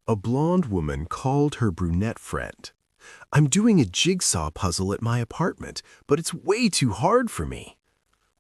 A blonde woman called her brunette friend. "I'm doing a jigsaw puzzle at my apartment, but it's way too hard for me."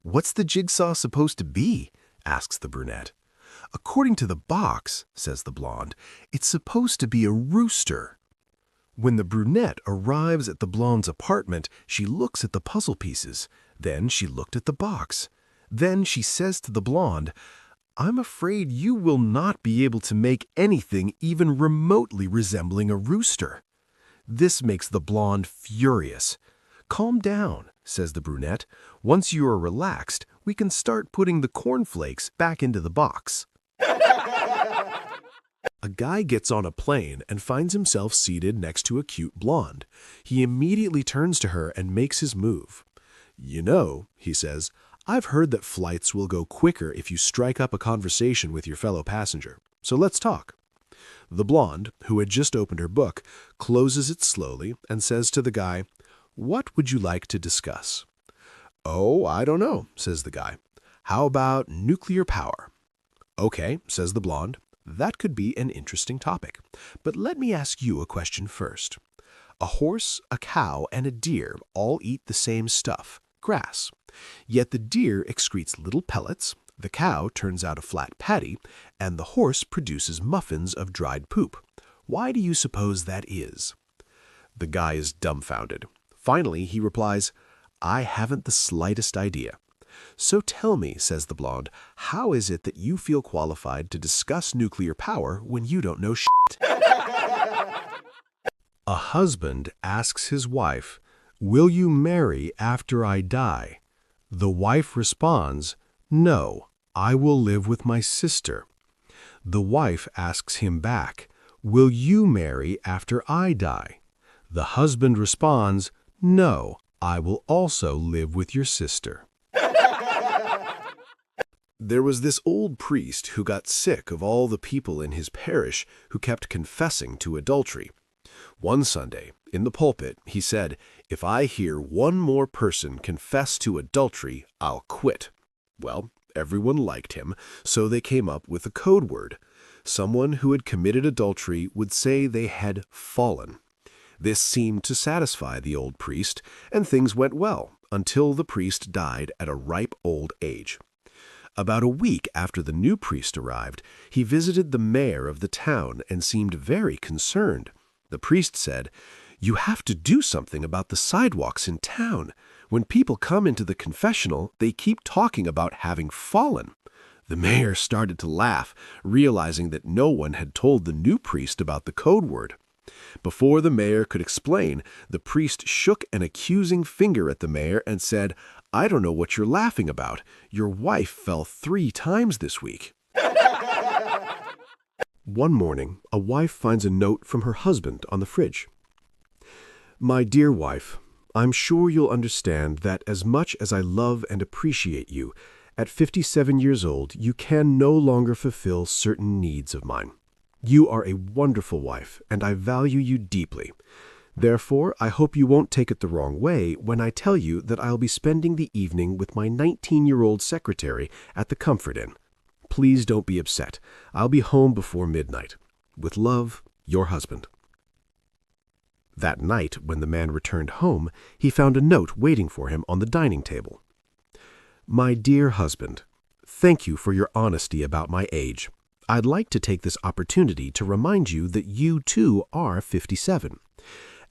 "What's the jigsaw supposed to be?" asks the brunette. "According to the box," says the blonde, "it's supposed to be a rooster." When the brunette arrives at the blonde's apartment, she looks at the puzzle pieces. Then she looked at the box. Then she says to the blonde, "I'm afraid you will not be able to make anything even remotely resembling a rooster." This makes the blonde furious. "Calm down," says the brunette. "Once you are relaxed, we can start putting the cornflakes back into the box." A guy gets on a plane and finds himself seated next to a cute blonde. He immediately turns to her and makes his move. "You know," he says, "I've heard that flights will go quicker if you strike up a conversation with your fellow passenger. So let's talk." The blonde, who had just opened her book, closes it slowly and says to the guy, "What would you like to discuss?" "Oh, I don't know," says the guy. "How about nuclear power?" "Okay," says the blonde. "That could be an interesting topic. But let me ask you a question first. A horse, a cow, and a deer all eat the same stuff, grass. Yet the deer excretes little pellets, the cow turns out a flat patty, and the horse produces muffins of dried poop. Why do you suppose that is?" The guy is dumbfounded. Finally, he replies, "I haven't the slightest idea." "So tell me," says the blonde, "how is it that you feel qualified to discuss nuclear power when you don't know shit?" A husband asks his wife, "Will you marry after I die?" The wife responds, "No, I will live with my sister." The wife asks him back, "Will you marry after I die?" The husband responds, "No, I will also live with your sister." There was this old priest who got sick of all the people in his parish who kept confessing to adultery. One Sunday, in the pulpit, he said, "If I hear one more person confess to adultery, I'll quit." Well, everyone liked him, so they came up with a code word. Someone who had committed adultery would say they had fallen. This seemed to satisfy the old priest, and things went well until the priest died at a ripe old age. About a week after the new priest arrived, he visited the mayor of the town and seemed very concerned. The priest said, "You have to do something about the sidewalks in town. When people come into the confessional, they keep talking about having fallen." The mayor started to laugh, realizing that no one had told the new priest about the code word. Before the mayor could explain, the priest shook an accusing finger at the mayor and said, "I don't know what you're laughing about. Your wife fell 3 times this week." One morning, a wife finds a note from her husband on the fridge. "My dear wife, I'm sure you'll understand that as much as I love and appreciate you, at 57 years old, you can no longer fulfill certain needs of mine. You are a wonderful wife, and I value you deeply. Therefore, I hope you won't take it the wrong way when I tell you that I'll be spending the evening with my 19-year-old secretary at the Comfort Inn. Please don't be upset. I'll be home before midnight. With love, your husband." That night, when the man returned home, he found a note waiting for him on the dining table. "My dear husband, thank you for your honesty about my age. I'd like to take this opportunity to remind you that you too are 57.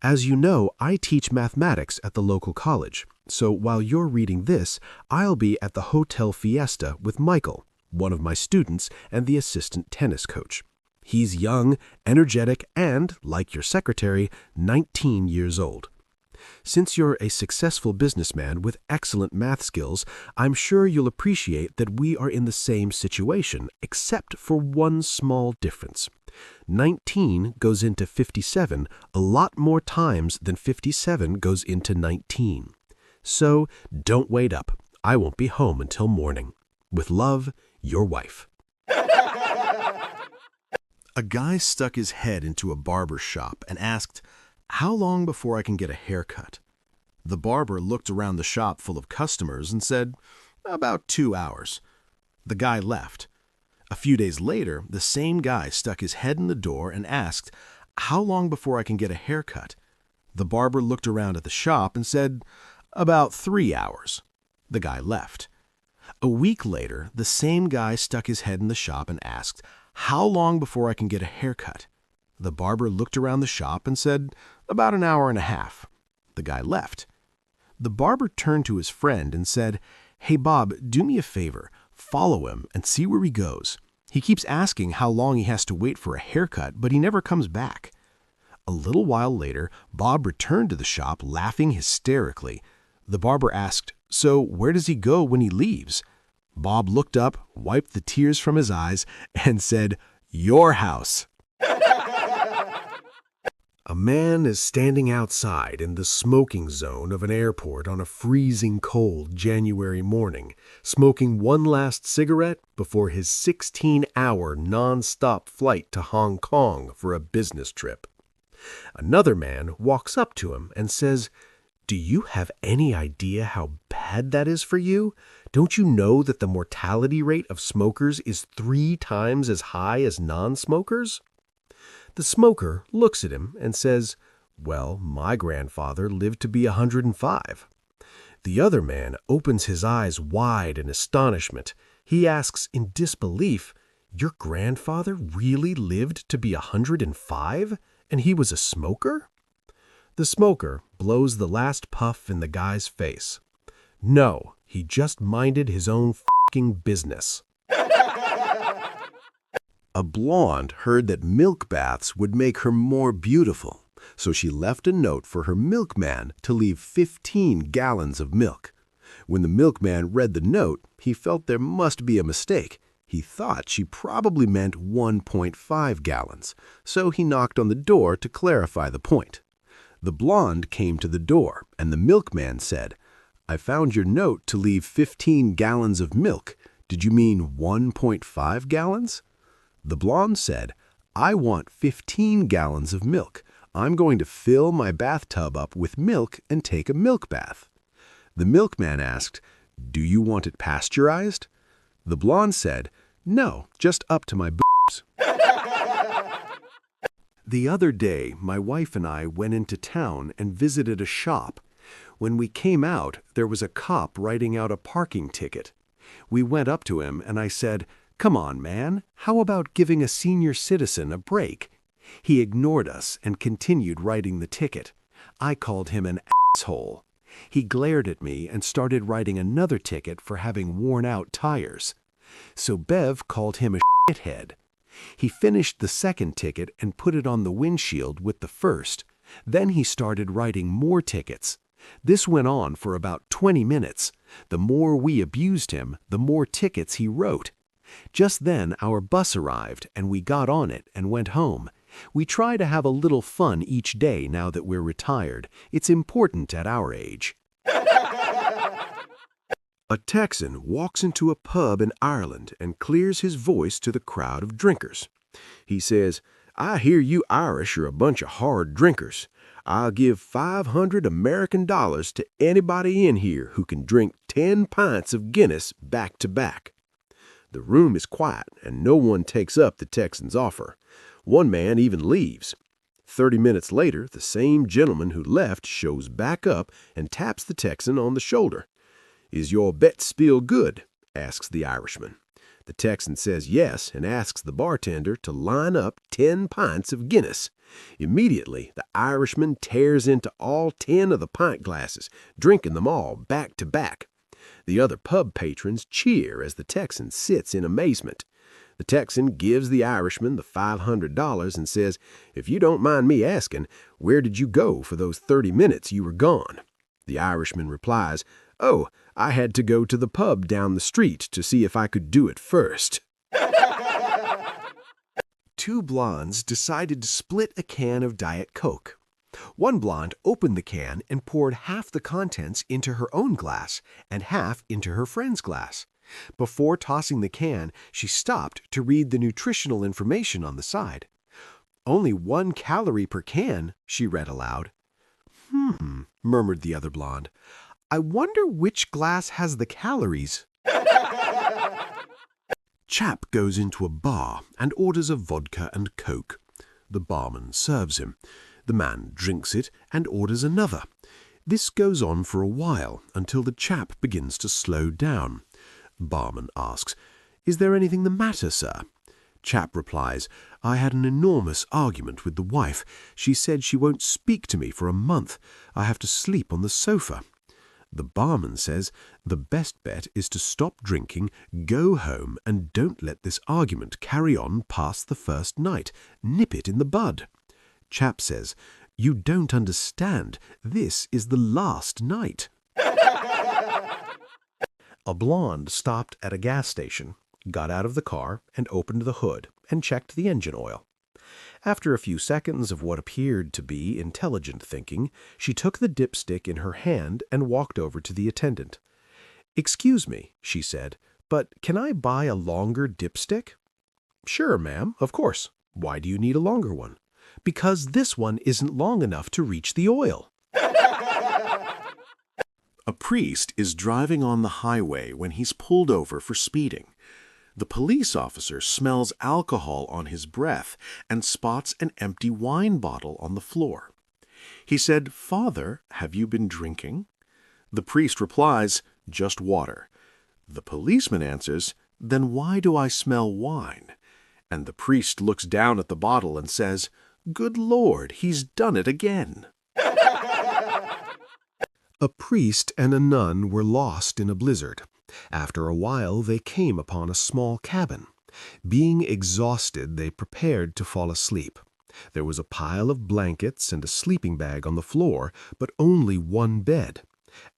As you know, I teach mathematics at the local college, so while you're reading this, I'll be at the Hotel Fiesta with Michael, one of my students and the assistant tennis coach. He's young, energetic, and, like your secretary, 19 years old. Since you're a successful businessman with excellent math skills, I'm sure you'll appreciate that we are in the same situation, except for one small difference. 19 goes into 57 a lot more times than 57 goes into 19. So don't wait up. I won't be home until morning. With love, your wife." A guy stuck his head into a barber shop and asked, "How long before I can get a haircut?" The barber looked around the shop full of customers and said, "About 2 hours." The guy left. A few days later, the same guy stuck his head in the door and asked, "How long before I can get a haircut?" The barber looked around at the shop and said, "About 3 hours." The guy left. A week later, the same guy stuck his head in the shop and asked, "How long before I can get a haircut?" The barber looked around the shop and said, "About an hour and a half." The guy left. The barber turned to his friend and said, "Hey Bob, do me a favor. Follow him and see where he goes. He keeps asking how long he has to wait for a haircut, but he never comes back." A little while later, Bob returned to the shop laughing hysterically. The barber asked, "So where does he go when he leaves?" Bob looked up, wiped the tears from his eyes, and said, "Your house." A man is standing outside in the smoking zone of an airport on a freezing cold January morning, smoking one last cigarette before his 16-hour non-stop flight to Hong Kong for a business trip. Another man walks up to him and says, "Do you have any idea how bad that is for you? Don't you know that the mortality rate of smokers is 3 times as high as non-smokers?" The smoker looks at him and says, "Well, my grandfather lived to be 105. The other man opens his eyes wide in astonishment. He asks in disbelief, "Your grandfather really lived to be 105, and he was a smoker?" The smoker blows the last puff in the guy's face. "No, he just minded his own f***ing business." A blonde heard that milk baths would make her more beautiful, so she left a note for her milkman to leave 15 gallons of milk. When the milkman read the note, he felt there must be a mistake. He thought she probably meant 1.5 gallons, so he knocked on the door to clarify the point. The blonde came to the door, and the milkman said, "I found your note to leave 15 gallons of milk. Did you mean 1.5 gallons? The blonde said, "I want 15 gallons of milk. I'm going to fill my bathtub up with milk and take a milk bath." The milkman asked, "Do you want it pasteurized?" The blonde said, "No, just up to my boobs." The other day, my wife and I went into town and visited a shop. When we came out, there was a cop writing out a parking ticket. We went up to him and I said, "Come on, man, how about giving a senior citizen a break?" He ignored us and continued writing the ticket. I called him an asshole. He glared at me and started writing another ticket for having worn out tires. So Bev called him a shithead. He finished the second ticket and put it on the windshield with the first. Then he started writing more tickets. This went on for about 20 minutes. The more we abused him, the more tickets he wrote. Just then our bus arrived and we got on it and went home. We try to have a little fun each day now that we're retired. It's important at our age. A Texan walks into a pub in Ireland and clears his voice to the crowd of drinkers. He says, "I hear you Irish are a bunch of hard drinkers. I'll give $500 American to anybody in here who can drink 10 pints of Guinness back to back." The room is quiet and no one takes up the Texan's offer. One man even leaves. 30 minutes later, the same gentleman who left shows back up and taps the Texan on the shoulder. "Is your bet still good?" asks the Irishman. The Texan says yes and asks the bartender to line up 10 pints of Guinness. Immediately, the Irishman tears into all 10 of the pint glasses, drinking them all back to back. The other pub patrons cheer as the Texan sits in amazement. The Texan gives the Irishman the $500 and says, "If you don't mind me asking, where did you go for those 30 minutes you were gone?" The Irishman replies, "Oh, I had to go to the pub down the street to see if I could do it first." Two blondes decided to split a can of Diet Coke. One blonde opened the can and poured half the contents into her own glass and half into her friend's glass. Before tossing the can, she stopped to read the nutritional information on the side. "Only 1 calorie per can," she read aloud. Murmured the other blonde. "I wonder which glass has the calories." Chap goes into a bar and orders a vodka and coke. The barman serves him. The man drinks it and orders another. This goes on for a while until the chap begins to slow down. Barman asks, "Is there anything the matter, sir?" Chap replies, "I had an enormous argument with the wife. She said she won't speak to me for a month. I have to sleep on the sofa." The barman says, "The best bet is to stop drinking, go home, and don't let this argument carry on past the first night. Nip it in the bud." Chap says, "You don't understand. This is the last night." A blonde stopped at a gas station, got out of the car and opened the hood and checked the engine oil. After a few seconds of what appeared to be intelligent thinking, she took the dipstick in her hand and walked over to the attendant. "Excuse me," she said, "but can I buy a longer dipstick?" "Sure, ma'am, of course. Why do you need a longer one?" "Because this one isn't long enough to reach the oil." A priest is driving on the highway when he's pulled over for speeding. The police officer smells alcohol on his breath and spots an empty wine bottle on the floor. He said, "Father, have you been drinking?" The priest replies, "Just water." The policeman answers, "Then why do I smell wine?" And the priest looks down at the bottle and says, "Good Lord, he's done it again." A priest and a nun were lost in a blizzard. After a while they came upon a small cabin. Being exhausted, they prepared to fall asleep. There was a pile of blankets and a sleeping bag on the floor, but only one bed.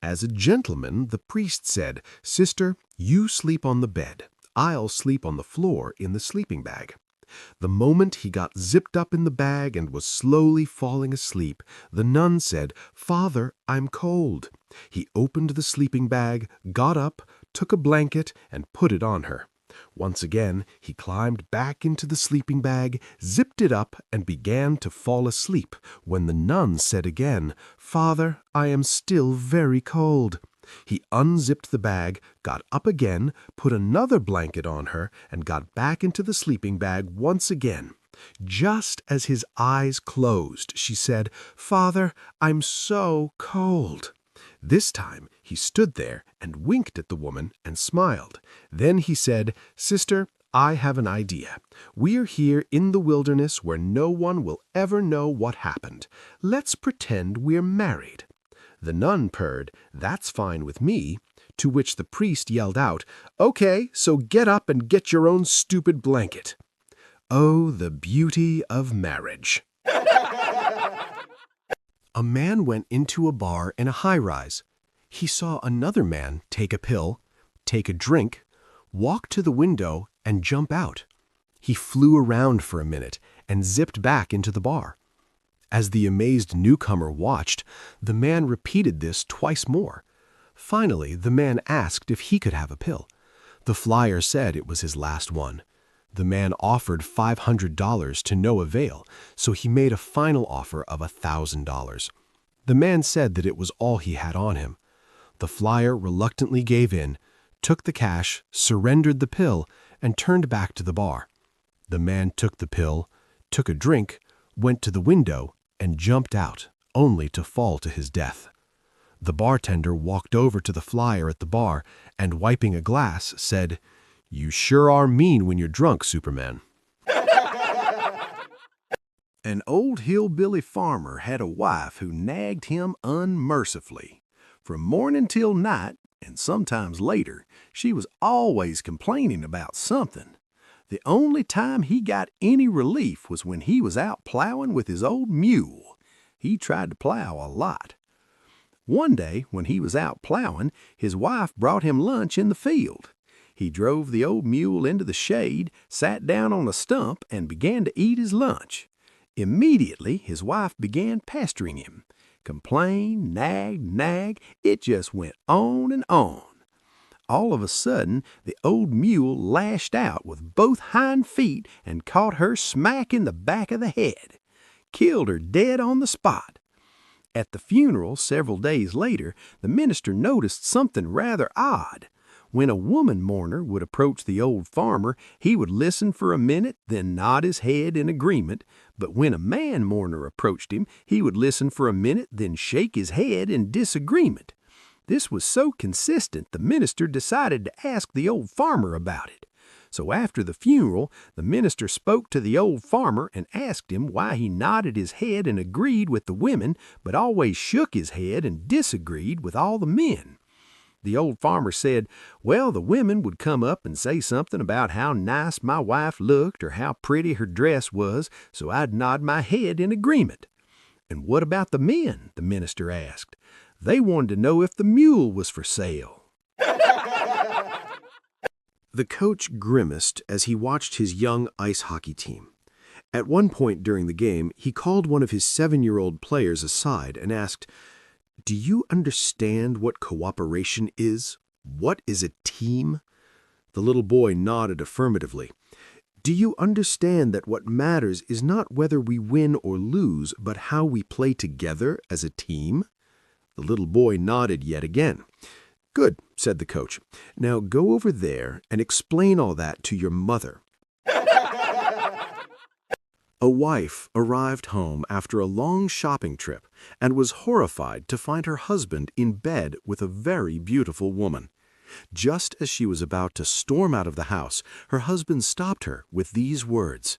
As a gentleman, the priest said, "Sister, you sleep on the bed. I'll sleep on the floor in the sleeping bag." The moment he got zipped up in the bag and was slowly falling asleep, the nun said, "Father, I'm cold." He opened the sleeping bag, got up, took a blanket, and put it on her. Once again, he climbed back into the sleeping bag, zipped it up, and began to fall asleep, when the nun said again, "Father, I am still very cold." He unzipped the bag, got up again, put another blanket on her, and got back into the sleeping bag once again. Just as his eyes closed, she said, "Father, I'm so cold." This time he stood there and winked at the woman and smiled. Then he said, "Sister, I have an idea. We're here in the wilderness where no one will ever know what happened. Let's pretend we're married." The nun purred, "That's fine with me," to which the priest yelled out, "Okay, so get up and get your own stupid blanket." Oh, the beauty of marriage. A man went into a bar in a high-rise. He saw another man take a pill, take a drink, walk to the window, and jump out. He flew around for a minute and zipped back into the bar. As the amazed newcomer watched, the man repeated this twice more. Finally, the man asked if he could have a pill. The flyer said it was his last one. The man offered $500 to no avail, so he made a final offer of $1,000. The man said that it was all he had on him. The flyer reluctantly gave in, took the cash, surrendered the pill, and turned back to the bar. The man took the pill, took a drink, went to the window, and jumped out, only to fall to his death. The bartender walked over to the flyer at the bar and, wiping a glass, said, "You sure are mean when you're drunk, Superman." An old hillbilly farmer had a wife who nagged him unmercifully. From morning till night, and sometimes later, she was always complaining about something. The only time he got any relief was when he was out plowing with his old mule. He tried to plow a lot. One day, when he was out plowing, his wife brought him lunch in the field. He drove the old mule into the shade, sat down on a stump, and began to eat his lunch. Immediately, his wife began pestering him. Complain, nag, it just went on and on. All of a sudden, the old mule lashed out with both hind feet and caught her smack in the back of the head. Killed her dead on the spot. At the funeral several days later, the minister noticed something rather odd. When a woman mourner would approach the old farmer, he would listen for a minute, then nod his head in agreement. But when a man mourner approached him, he would listen for a minute, then shake his head in disagreement. This was so consistent, the minister decided to ask the old farmer about it. So after the funeral, the minister spoke to the old farmer and asked him why he nodded his head and agreed with the women, but always shook his head and disagreed with all the men. The old farmer said, well, the women would come up and say something about how nice my wife looked or how pretty her dress was, so I'd nod my head in agreement. And what about the men? The minister asked. They wanted to know if the mule was for sale. The coach grimaced as he watched his young ice hockey team. At one point during the game, he called one of his 7-year-old players aside and asked, "Do you understand what cooperation is? What is a team?" The little boy nodded affirmatively. "Do you understand that what matters is not whether we win or lose, but how we play together as a team?" The little boy nodded yet again. "Good," said the coach. "Now go over there and explain all that to your mother." A wife arrived home after a long shopping trip and was horrified to find her husband in bed with a very beautiful woman. Just as she was about to storm out of the house, her husband stopped her with these words,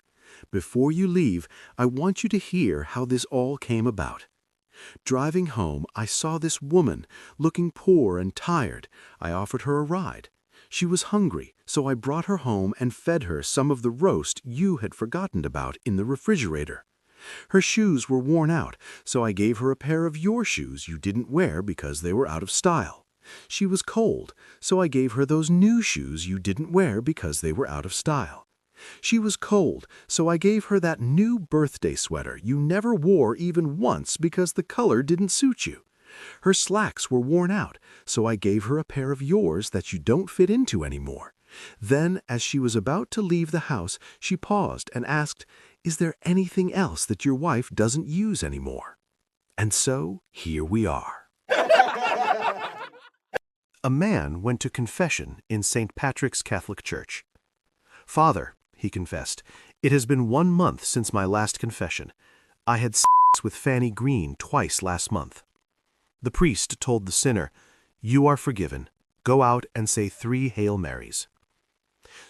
"Before you leave, I want you to hear how this all came about. Driving home, I saw this woman, looking poor and tired. I offered her a ride. She was hungry, so I brought her home and fed her some of the roast you had forgotten about in the refrigerator. Her shoes were worn out, so I gave her a pair of your shoes you didn't wear because they were out of style. She was cold, so I gave her those new shoes you didn't wear because they were out of style. She was cold, so I gave her that new birthday sweater you never wore even once because the color didn't suit you. Her slacks were worn out, so I gave her a pair of yours that you don't fit into anymore. Then, as she was about to leave the house, she paused and asked, 'Is there anything else that your wife doesn't use anymore?' And so, here we are." A man went to confession in St. Patrick's Catholic Church. "Father," he confessed, "it has been 1 month since my last confession. I had sex with Fanny Green twice last month." The priest told the sinner, "You are forgiven. Go out and say 3 Hail Marys."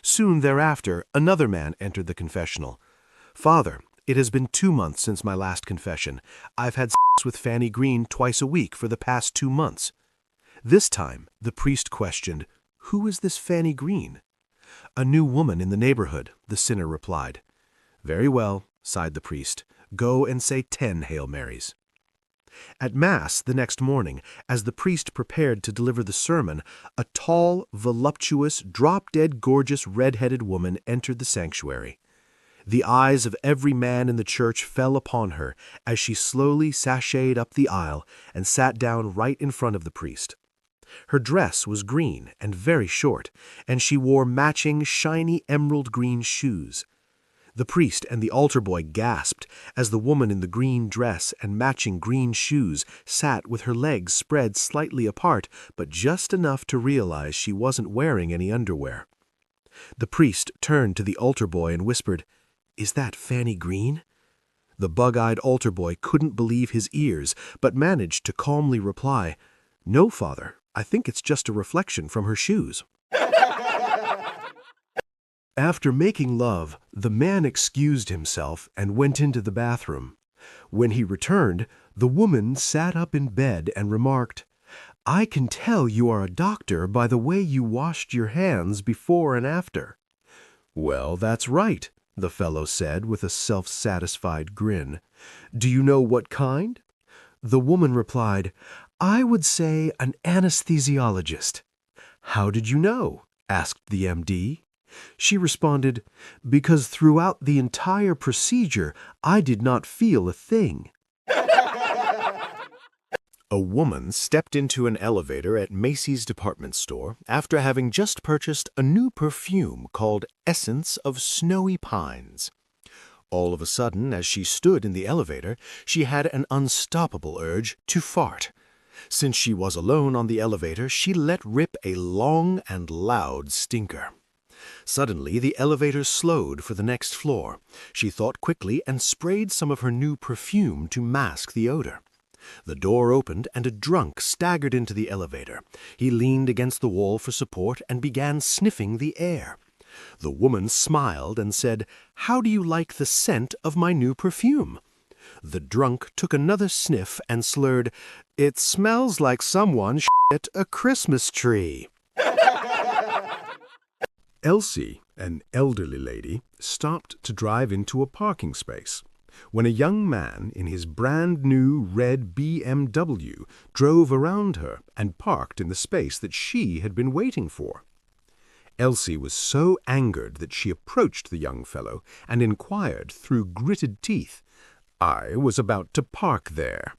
Soon thereafter, another man entered the confessional. "Father, it has been 2 months since my last confession. I've had sex with Fanny Green twice a week for the past 2 months." This time, the priest questioned, "Who is this Fanny Green?" "A new woman in the neighborhood," the sinner replied. "Very well," sighed the priest. "Go and say 10 Hail Marys." At Mass the next morning, as the priest prepared to deliver the sermon, a tall, voluptuous, drop-dead gorgeous red-headed woman entered the sanctuary. The eyes of every man in the church fell upon her as she slowly sashayed up the aisle and sat down right in front of the priest. Her dress was green and very short, and she wore matching, shiny emerald green shoes. The priest and the altar boy gasped as the woman in the green dress and matching green shoes sat with her legs spread slightly apart, but just enough to realize she wasn't wearing any underwear. The priest turned to the altar boy and whispered, "Is that Fanny Green?" The bug-eyed altar boy couldn't believe his ears, but managed to calmly reply, "No, Father, I think it's just a reflection from her shoes." After making love, the man excused himself and went into the bathroom. When he returned, the woman sat up in bed and remarked, "I can tell you are a doctor by the way you washed your hands before and after." "Well, that's right," the fellow said with a self-satisfied grin. "Do you know what kind?" The woman replied, "I would say an anesthesiologist." "How did you know?" asked the MD. She responded, "Because throughout the entire procedure, I did not feel a thing." A woman stepped into an elevator at Macy's department store after having just purchased a new perfume called Essence of Snowy Pines. All of a sudden, as she stood in the elevator, she had an unstoppable urge to fart. Since she was alone on the elevator, she let rip a long and loud stinker. Suddenly, the elevator slowed for the next floor. She thought quickly and sprayed some of her new perfume to mask the odor. The door opened and a drunk staggered into the elevator. He leaned against the wall for support and began sniffing the air. The woman smiled and said, "How do you like the scent of my new perfume?" The drunk took another sniff and slurred, "It smells like someone shit a Christmas tree." Elsie, an elderly lady, stopped to drive into a parking space when a young man in his brand-new red BMW drove around her and parked in the space that she had been waiting for. Elsie was so angered that she approached the young fellow and inquired through gritted teeth, "I was about to park there."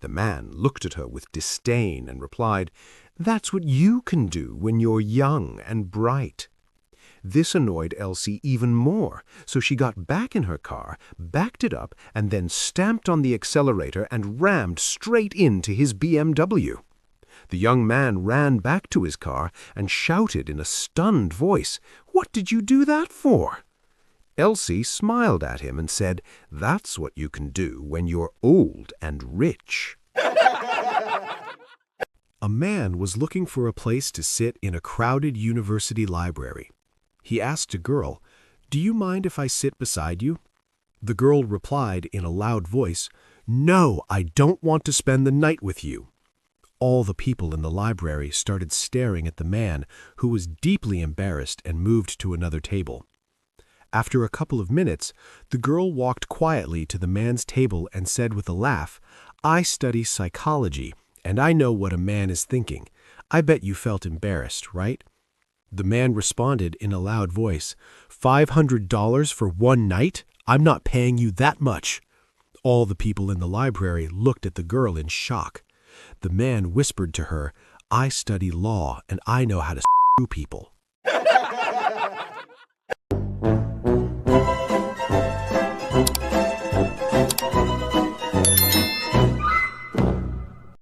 The man looked at her with disdain and replied, "That's what you can do when you're young and bright." This annoyed Elsie even more, so she got back in her car, backed it up, and then stamped on the accelerator and rammed straight into his BMW. The young man ran back to his car and shouted in a stunned voice, "What did you do that for?" Elsie smiled at him and said, "That's what you can do when you're old and rich." A man was looking for a place to sit in a crowded university library. He asked a girl, "Do you mind if I sit beside you?" The girl replied in a loud voice, "No, I don't want to spend the night with you." All the people in the library started staring at the man, who was deeply embarrassed and moved to another table. After a couple of minutes, the girl walked quietly to the man's table and said with a laugh, "I study psychology, and I know what a man is thinking. I bet you felt embarrassed, right?" The man responded in a loud voice, $500 for one night? I'm not paying you that much." All the people in the library looked at the girl in shock. The man whispered to her, "I study law and I know how to screw people."